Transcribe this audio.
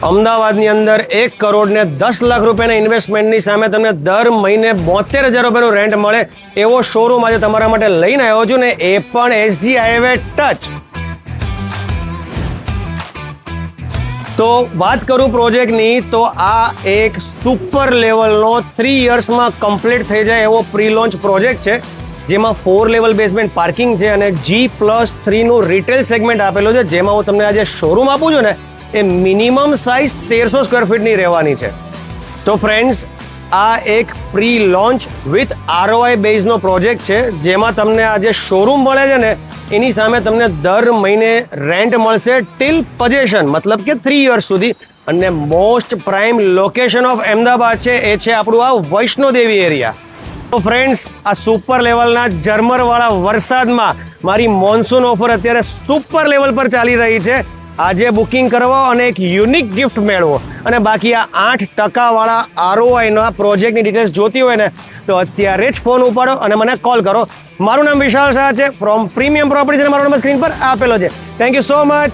અમદાવાદની અંદર 1 કરોડ ને 10 લાખ રૂપિયાના ઇન્વેસ્ટમેન્ટની સામે તમને દર મહિને 72,000 રૂપિયાનું રેન્ટ મળે એવો શોરૂમ આજે તમારા માટે લઈને આવ્યો છું ને એ પણ એસજી હાઈવે ટચ. તો વાત કરું પ્રોજેક્ટની તો આ એક સુપર લેવલનો 3 યર્સમાં કમ્પ્લીટ થઈ જાય એવો પ્રી લોન્ચ પ્રોજેક્ટ છે, જેમાં 4 લેવલ બેઝમેન્ટ પાર્કિંગ છે અને G+3 નું રિટેલ સેગમેન્ટ આપેલું છે, જેમાં હું તમને આજે શોરૂમ આપું છું ને એ મિનિમમ સાઇઝ 1300 સ્ક્વેર ફીટની રહેવાની છે. તો ફ્રેન્ડ્સ, આ એક પ્રી લોન્ચ વિથ ROI બેઝનો પ્રોજેક્ટ છે, જેમાં તમને આ જે શોરૂમ મળે છે ને એની સામે તમને દર મહિને રેન્ટ મળશે ટિલ પોઝેશન, મતલબ કે 3 યર્સ સુધી. અને most prime location of Ahmedabad છે એ છે આપણું આ વૈષ્ણોદેવી એરિયા. તો ફ્રેન્ડ્સ, આ સુપર લેવલના ઝરમરવાળા વરસાદમાં મારી મોન્સૂન ઓફર અત્યારે સુપર લેવલ પર ચાલી રહી છે. આજે બુકિંગ કરવો અને એક યુનિક ગિફ્ટ મેળવો. અને બાકી આ 8% વાળા ROIના પ્રોજેક્ટની ડિટેલ્સ જોતી હોય ને તો અત્યારે જ ફોન ઉપાડો અને મને કોલ કરો. મારું નામ વિશાલ શાહ છે ફ્રોમ પ્રીમિયમ પ્રોપર્ટીઝ અને મારો નંબર સ્ક્રીન પર આપેલો છે. Thank you so much.